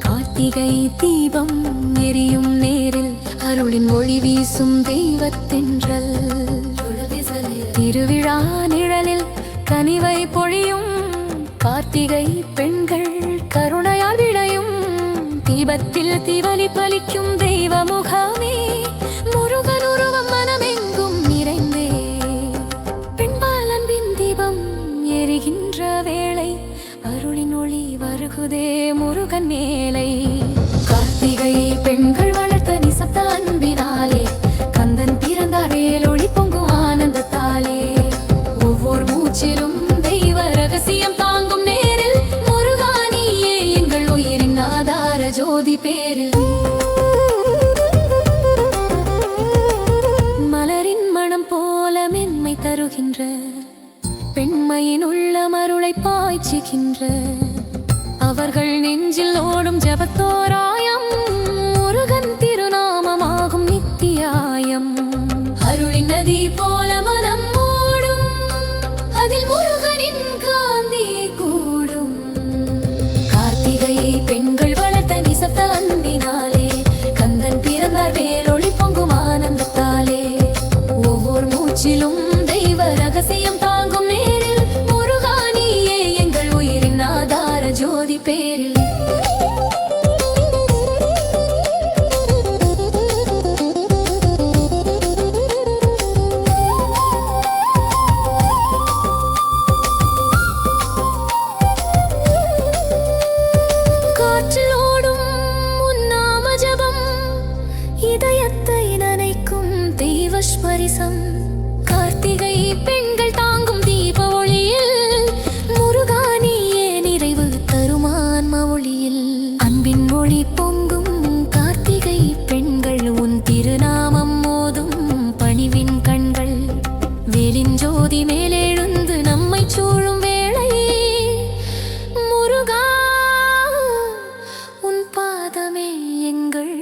கார்த்திகை தீபம் எரியும் நேரில் அருளின் ஒளி வீசும் தெய்வத்தென்றல் திருவிழா நிழலில் கனிவை பொழியும் கார்த்திகை பெண்கள் கருணையால் விளையும் தீபத்தில் தீவலி பலிக்கும் தெய்வ முகமே முருகன் உருவம் மனமெங்கும் நிறைந்தே பெண்பால் அன்பின் தீபம் எரிகின்ற வேளை அருளின் ஒளி வருகுதே முருகன் மேலை கார்த்திகை பெண்கள் வளர்த்த நிசப்த அன்பினாலே கந்தன் பிறந்தார் வேலொளி பொங்கும் ஆனந்தத்தாலே ஒவ்வொரு மூச்சிலும் தெய்வ ரகசியம் தாங்கும் நேரில் முருகானியே எங்கள் உயிரின் ஆதார ஜோதி பேரில் மலரின் மனம் போல மென்மை தருகின்ற பெண்மையின் உள்ள மருளை பாய்ச்சுகின்ற அவர்கள் நெஞ்சில் ஓடும் ஜபத்தோராயம் முருகன் திருநாமமாகும் நித்தியாயம் அருளின் நதி போல மனம் ஓடும் அதில் முருகனின் காந்தி கூடும் கார்த்திகை பெண்கள் வளர்த்த நிசப்த அன்பினாலே கந்தன் பிறந்தார் வேலொளி பொங்கும் ஆனந்தத்தாலே ஒவ்வொரு மூச்சிலும் தெய்வ ரகசியம் தாங்கும் நேரில் முருகானியே எங்கள் உயிரின் ஆதார ஜோதி பேரில் காற்றில் ஓடும் உன்னாம ஜபம் இதயத்தை நனைக்கும் தெய்வ ஸ்பரிசம் கார்த்திகை பெண்கள் தாங்கும் தீப ஒளியில் முருகானியே நிறைவு தருமான்ம ஒளியில் அன்பின் ஒளி பொங்கும் கார்த்திகை பெண்கள் உன் திருநாமம் மோதும் பணிவின் கண்கள் வேலின் ஜோதி மேலெழுந்து நம்மை சூழும் வேளை முருகா உன் பாதமே எங்கள்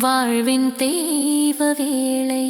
வாழ்வின் தெய்வ வேளை.